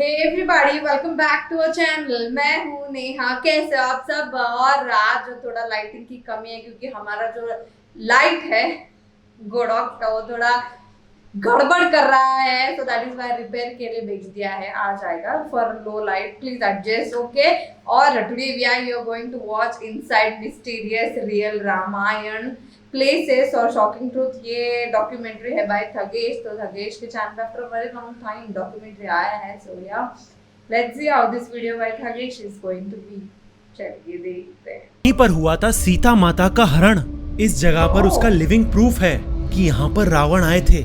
Everybody welcome back to our channel. मैं हूँ नेहा। कैसे हो आप सब? और आज थोड़ा लाइटिंग की कमी है क्योंकि हमारा जो लाइट है गोडॉक का वो थोड़ा गड़बड़ कर रहा है, so that is why repair के लिए भेज दिया है। आ जाएगा for low light, please adjust, okay. और today we are going to watch inside mysterious real Ramayana places और शॉकिंग ट्रूथ। ये डॉक्यूमेंट्री है बाय थगेश। तो थगेश के चैनल पे after very long time documentary आया है। So yeah let's see how this video by Thagesh is going to be. चलिए देखते हैं। यहीं पर हुआ था सीता माता का हरण। इस जगह पर उसका लिविंग प्रूफ है कि यहाँ पर रावण आए थे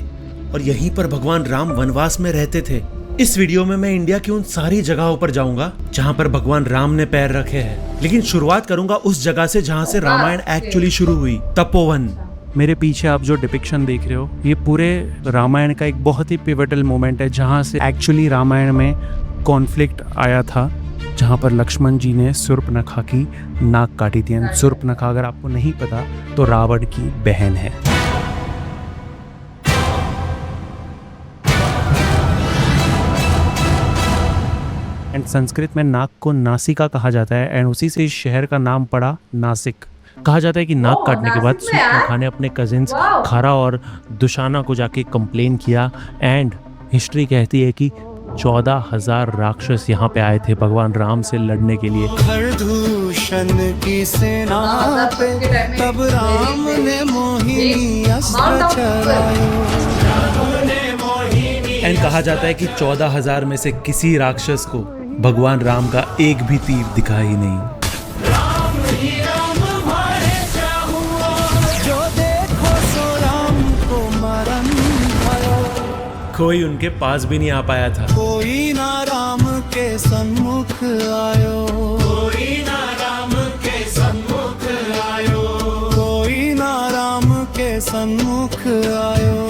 और यहीं पर भगवान राम वनवास में रहते थे। इस वीडियो में मैं इंडिया की उन सारी जगहों पर जाऊंगा जहाँ पर भगवान राम ने पैर रखे हैं, लेकिन शुरुआत करूंगा उस जगह से जहाँ से रामायण एक्चुअली शुरू हुई, तपोवन। मेरे पीछे आप जो डिपिक्शन देख रहे हो ये पूरे रामायण का एक बहुत ही पिवटल मोमेंट है जहाँ से एक्चुअली रामायण में कॉन्फ्लिक्ट आया था, जहाँ पर लक्ष्मण जी ने शूर्पणखा की नाक काटी थी। शूर्पणखा अगर आपको नहीं पता तो रावण की बहन है। एंड संस्कृत में नाक को नासिका कहा जाता है एंड उसी से इस शहर का नाम पड़ा नासिक। कहा जाता है कि नाक काटने के बाद शूर्पणखा ने अपने कजिन्स खारा और दुशाना को जाके कंप्लेन किया एंड हिस्ट्री कहती है कि 14,000 राक्षस यहाँ पे आए थे भगवान राम से लड़ने के लिए। खरदूषण की सेना पे तब राम ने मोहिनी अस्त्र चलायो। एंड कहा जाता है कि 14,000 में से किसी राक्षस को भगवान राम का एक भी तीर दिखा ही नहीं। जो देखो सो राम को मरण भयो। कोई उनके पास भी नहीं आ पाया था। कोई ना राम के सन्मुख आयो। कोई ना राम के सन्मुख आयो। कोई ना राम के सन्मुख आयो।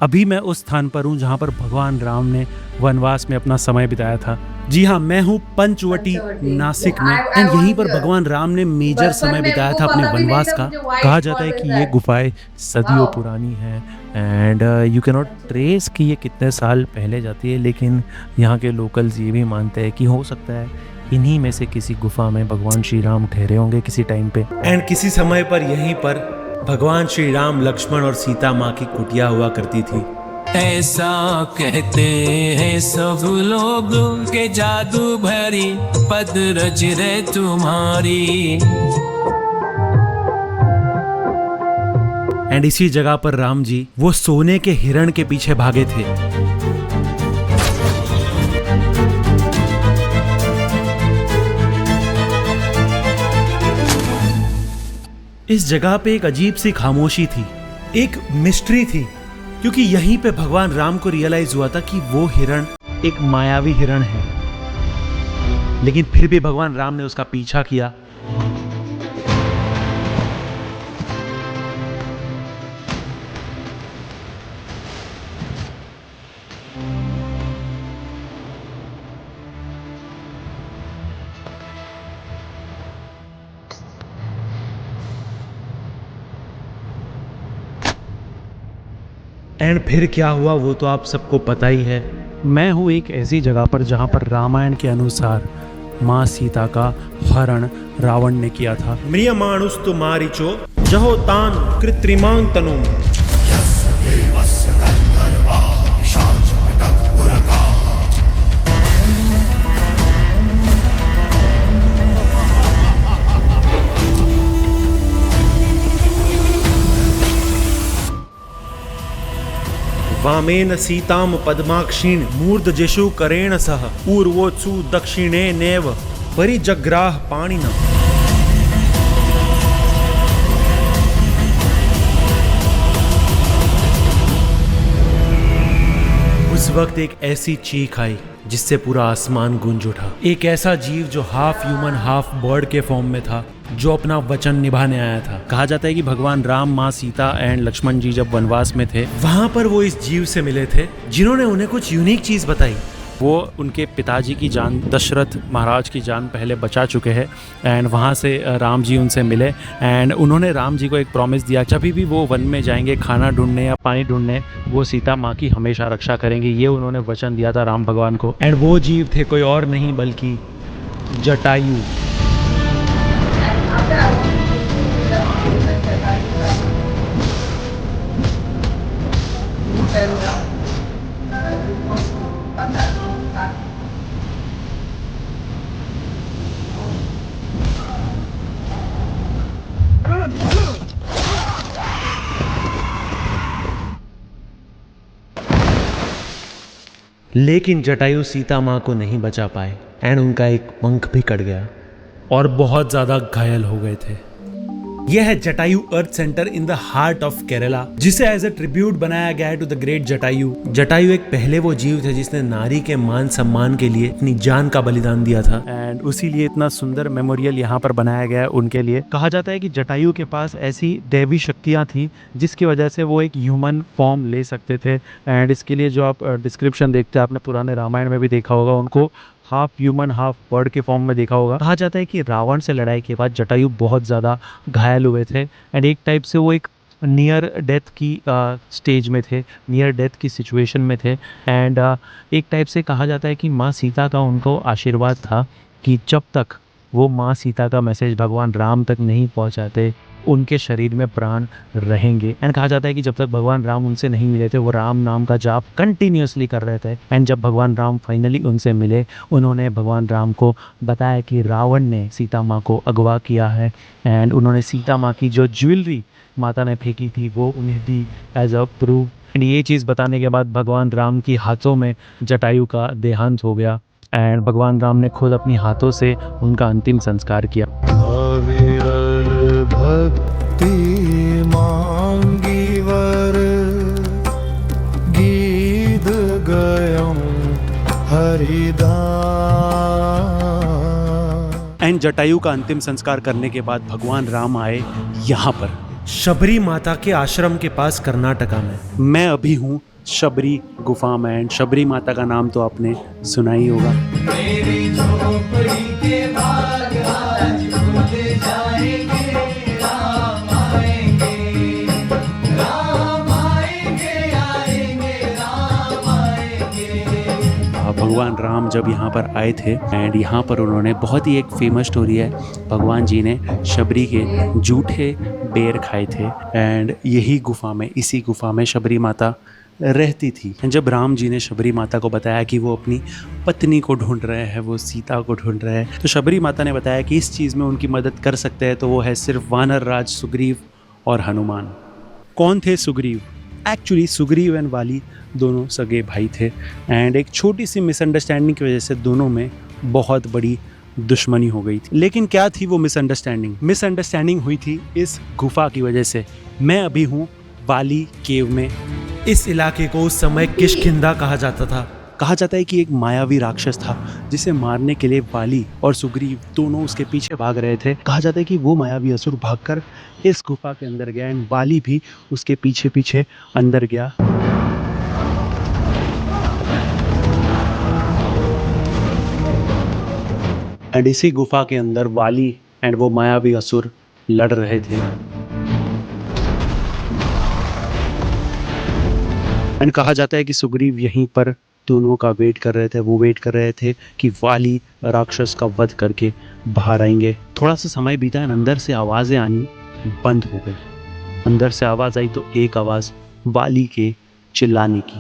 अभी मैं उस स्थान पर हूँ जहाँ पर भगवान राम ने वनवास में अपना समय बिताया था। जी हाँ, मैं हूँ पंचवटी नासिक में एंड यहीं पर भगवान राम ने मेजर समय बिताया था अपने वनवास का। कहा जाता है कि ये गुफाएं सदियों पुरानी है and you can not trace कि ये कितने साल पहले जाती है, लेकिन यहाँ के लोकल्स ये भी मानते हैं कि हो सकता है इन्हीं में से किसी गुफा में भगवान श्री राम ठहरे होंगे किसी टाइम पे। एंड किसी समय पर यहीं पर भगवान श्री राम, लक्ष्मण और सीता माँ की कुटिया हुआ करती थी। ऐसा कहते हैं सब लोग के जादू भरी पद रच रे तुम्हारी। एंड इसी जगह पर राम जी वो सोने के हिरण के पीछे भागे थे। इस जगह पे एक अजीब सी खामोशी थी, एक मिस्ट्री थी, क्योंकि यहीं पे भगवान राम को रियलाइज हुआ था कि वो हिरण एक मायावी हिरण है, लेकिन फिर भी भगवान राम ने उसका पीछा किया। एंड फिर क्या हुआ वो तो आप सबको पता ही है। मैं हूँ एक ऐसी जगह पर जहाँ पर रामायण के अनुसार माँ सीता का हरण रावण ने किया था। म्रियमाणुस्तु मारीचो जहो तान कृत्रिमां तनुम। वामेन सीताम पद्माक्षीण मूर्धजिषु करेण सह पूर्वोत्सु दक्षिणे नेव परिजग्राह पाणिना। उस वक्त एक ऐसी चीख आई जिससे पूरा आसमान गूंज उठा। एक ऐसा जीव जो हाफ ह्यूमन हाफ बर्ड के फॉर्म में था, जो अपना वचन निभाने आया था। कहा जाता है कि भगवान राम, माँ सीता एंड लक्ष्मण जी जब वनवास में थे वहां पर वो इस जीव से मिले थे जिन्होंने उन्हें कुछ यूनिक चीज बताई। वो उनके पिताजी की जान, दशरथ महाराज की जान पहले बचा चुके हैं। एंड वहाँ से राम जी उनसे मिले एंड उन्होंने राम जी को एक प्रॉमिस दिया, जब भी वो वन में जाएंगे खाना ढूंढने या पानी ढूंढने, वो सीता माँ की हमेशा रक्षा करेंगे। ये उन्होंने वचन दिया था राम भगवान को। एंड वो जीव थे कोई और नहीं बल्कि जटायु। लेकिन जटायु सीता माँ को नहीं बचा पाए एंड उनका एक पंख भी कट गया और बहुत ज़्यादा घायल हो गए थे। यह है Jatayu earth centre in the heart of Kerala, जिसे एज ए ट्रिब्यूट बनाया गया है to the great Jatayu. Jatayu एक पहले वो जीव थे जिसने नारी के मान सम्मान के लिए अपनी जान का बलिदान दिया था एंड उसी लिए इतना सुंदर मेमोरियल यहाँ पर बनाया गया है उनके लिए। कहा जाता है कि जटायु के पास ऐसी दैवी शक्तियाँ थी जिसकी वजह से वो एक ह्यूमन फॉर्म ले सकते थे। एंड इसके लिए जो आप डिस्क्रिप्शन देखते हैं, आपने पुराने रामायण में भी देखा होगा, उनको हाफ ह्यूमन हाफ बर्ड के फॉर्म में देखा होगा। कहा जाता है कि रावण से लड़ाई के बाद जटायु बहुत ज़्यादा घायल हुए थे एंड एक टाइप से वो एक नियर डेथ की स्टेज में थे, नियर डेथ की सिचुएशन में थे। एंड एक टाइप से कहा जाता है कि माँ सीता का उनको आशीर्वाद था कि जब तक वो माँ सीता का मैसेज भगवान राम तक नहीं पहुँचाते उनके शरीर में प्राण रहेंगे। एंड कहा जाता है कि जब तक भगवान राम उनसे नहीं मिले थे, वो राम नाम का जाप कंटिन्यूसली कर रहे थे। एंड जब भगवान राम फाइनली उनसे मिले, उन्होंने भगवान राम को बताया कि रावण ने सीता माँ को अगवा किया है एंड उन्होंने सीता माँ की जो ज्वेलरी माता ने फेंकी थी वो उन्हें दी एज अ प्रूफ। एंड ये चीज़ बताने के बाद भगवान राम की हाथों में जटायु का देहांत हो गया एंड भगवान राम ने खुद अपनी हाथों से उनका अंतिम संस्कार किया। अविरल भक्ति मांगी वर गीत गयम हरिदास। एंड जटायु का अंतिम संस्कार करने के बाद भगवान राम आए यहाँ पर शबरी माता के आश्रम के पास कर्नाटका में। मैं अभी हूँ शबरी गुफा में एंड शबरी माता का नाम तो आपने सुना ही होगा। भगवान राम जब यहाँ पर आए थे एंड यहाँ पर उन्होंने, बहुत ही एक फेमस स्टोरी है, भगवान जी ने शबरी के जूठे बेर खाए थे एंड यही गुफा में, इसी गुफा में शबरी माता रहती थी। जब राम जी ने शबरी माता को बताया कि वो अपनी पत्नी को ढूंढ रहे हैं, वो सीता को ढूंढ रहे हैं, तो शबरी माता ने बताया कि इस चीज़ में उनकी मदद कर सकते हैं तो वो है सिर्फ वानर राज सुग्रीव और हनुमान। कौन थे सुग्रीव? एक्चुअली सुग्रीव एंड वाली दोनों सगे भाई थे एंड एक छोटी सी मिसअंडरस्टैंडिंग की वजह से दोनों में बहुत बड़ी दुश्मनी हो गई थी। लेकिन क्या थी वो मिसअंडरस्टैंडिंग? मिसअंडरस्टैंडिंग हुई थी इस गुफा की वजह से। मैं अभी हूँ वाली केव में। इस इलाके को उस समय किष्किंधा कहा जाता था। कहा जाता है कि एक मायावी राक्षस था जिसे मारने के लिए वाली और सुग्रीव दोनों उसके पीछे भाग रहे थे। कहा जाता है कि वो मायावी असुर भागकर इस गुफा के अंदर गया एंड वाली भी उसके पीछे पीछे अंदर गया। एंड इसी गुफा के अंदर वाली एंड वो मायावी असुर लड़ रहे थे। एंड कहा जाता है कि सुग्रीव यहीं पर दोनों का वेट कर रहे थे। वो वेट कर रहे थे कि वाली राक्षस का वध करके बाहर आएंगे। थोड़ा सा समय बीता एंड अंदर से आवाज़ें आनी बंद हो गई। अंदर से आवाज़ आई तो एक आवाज़ वाली के चिल्लाने की।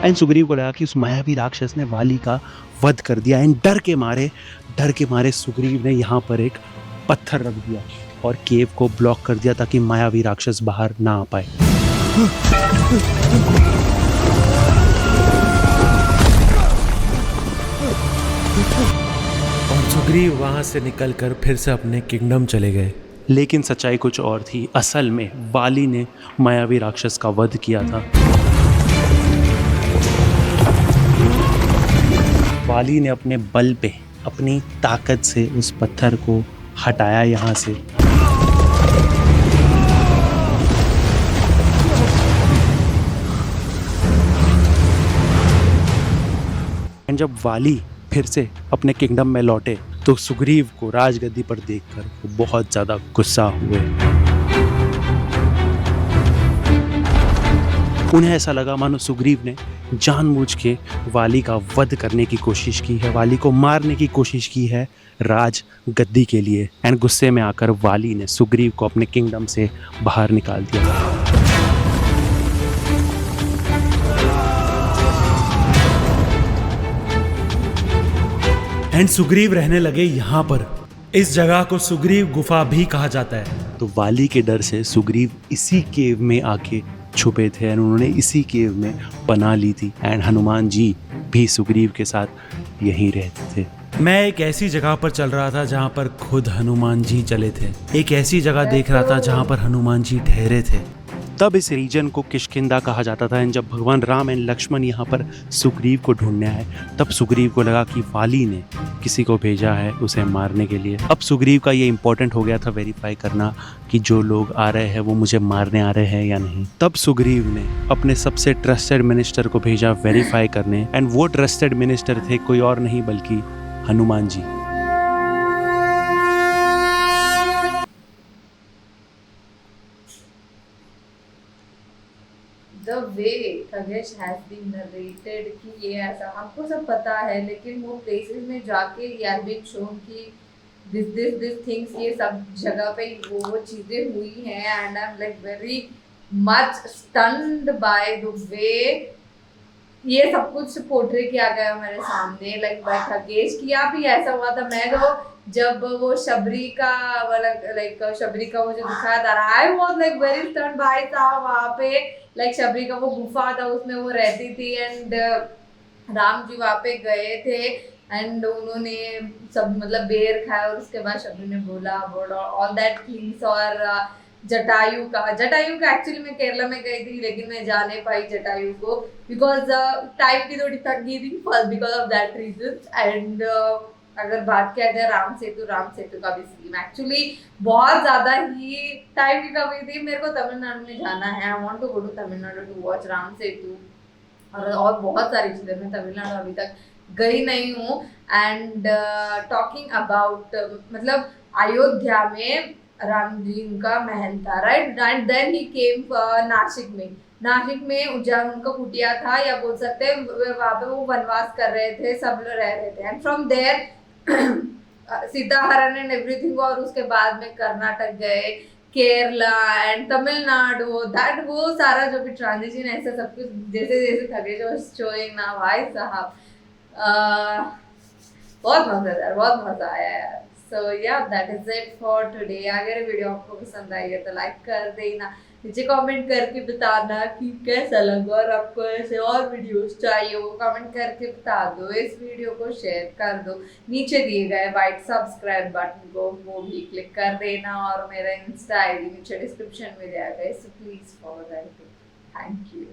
एंड सुग्रीव को लगा कि उस मायावी राक्षस ने वाली का वध कर दिया एंड डर के मारे सुग्रीव ने यहाँ पर एक पत्थर रख दिया और केव को ब्लॉक कर दिया ताकि मायावी राक्षस बाहर ना आ पाए। और सुग्रीव वहां से निकलकर फिर से अपने किंगडम चले गए। लेकिन सच्चाई कुछ और थी। असल में वाली ने मायावी राक्षस का वध किया था। वाली ने अपने बल पे, अपनी ताकत से उस पत्थर को हटाया यहाँ से। एंड जब वाली फिर से अपने किंगडम में लौटे तो सुग्रीव को राजगद्दी पर देखकर वो बहुत ज़्यादा गुस्सा हुए। उन्हें ऐसा लगा मानो सुग्रीव ने जानबूझ के वाली का वध करने की कोशिश की है, वाली को मारने की कोशिश की है राज गद्दी के लिए। एंड गुस्से में आकर वाली ने सुग्रीव को अपने किंगडम से बाहर निकाल दिया। एंड सुग्रीव रहने लगे यहाँ पर। इस जगह को सुग्रीव गुफा भी कहा जाता है। तो वाली के डर से सुग्रीव इसी केव में आके छुपे थे एंड उन्होंने इसी केव में पनाह ली थी। एंड हनुमान जी भी सुग्रीव के साथ यहीं रहते थे। मैं एक ऐसी जगह पर चल रहा था जहाँ पर खुद हनुमान जी चले थे। एक ऐसी जगह देख रहा था जहाँ पर हनुमान जी ठहरे थे। तब इस रीजन को किष्किंधा कहा जाता था। एंड जब भगवान राम एंड लक्ष्मण यहाँ पर सुग्रीव को ढूंढने आए तब सुग्रीव को लगा कि वाली ने किसी को भेजा है उसे मारने के लिए। अब सुग्रीव का ये इंपॉर्टेंट हो गया था वेरीफाई करना कि जो लोग आ रहे हैं वो मुझे मारने आ रहे हैं या नहीं। तब सुग्रीव ने अपने सबसे ट्रस्टेड मिनिस्टर को भेजा वेरीफाई करने। एंड वो ट्रस्टेड मिनिस्टर थे कोई और नहीं बल्कि Hanuman ji. The way Khagesh has been narrated कि ये ऐसा हमको सब पता है, लेकिन वो places में जाके ये has been shown कि this things ये सब जगह पे वो चीजें हुई हैं। and I'm like very much stunned by the way ये सब कुछ पोर्ट्रे किया गया हमारे सामने। लाइक बाय खगेश किया भी ऐसा हुआ था। मैं तो जब वो शबरी का शबरी का वो जो दिखाया था, I was like very stunned by था वहाँ पे। लाइक शबरी का वो गुफा था उसमें वो रहती थी एंड राम जी वहाँ पे गए थे एंड उन्होंने सब मतलब बेर खाया और उसके बाद शबरी ने बोला ऑल दैट थिंग्स। और जटायु का एक्चुअली मैं केरला में गई थी लेकिन मैं जा नहीं पाई जटायु को बिकॉज टाइम की थोड़ी थक गई थी first because of that reason. And अगर बात किया जाए राम सेतु का भी सीन एक्चुअली बहुत ज्यादा ही टाइम की कमी थी। मेरे को तमिलनाडु में जाना है। I want to go to Tamil Nadu to watch Ram Setu और बहुत सारी चीजें। मैं तमिलनाडु अभी तक गई नहीं हूँ। एंड टॉकिंग अबाउट मतलब अयोध्या में राम जी का महल था, राइट। एंड देन ही केम नासिक में उज्जैन उनका कुटिया था या बोल सकते हैं। वहाँ पे वो वनवास कर रहे थे, सब लोग रह रहे थे। एंड फ्रॉम देयर सीताहरण एंड एवरीथिंग। और उसके बाद में कर्नाटक गए, केरला एंड तमिलनाडु, दैट वो सारा जो भी ट्रांजिशन ऐसा सब कुछ जैसे जैसे खगेश शोइंग ना भाई साहब बहुत मजा आया यार। सो या that is it for today. अगर वीडियो आपको पसंद आई है तो लाइक कर देना, नीचे कमेंट करके बताना कि कैसा लगा और आपको ऐसे और वीडियोस चाहिए वो कमेंट करके बता दो। इस वीडियो को शेयर कर दो, नीचे दिए गए वाइट सब्सक्राइब बटन को वो भी क्लिक कर देना और मेरा इंस्टा आईडी नीचे डिस्क्रिप्शन में दिया गया है, so please follow that. Thank you.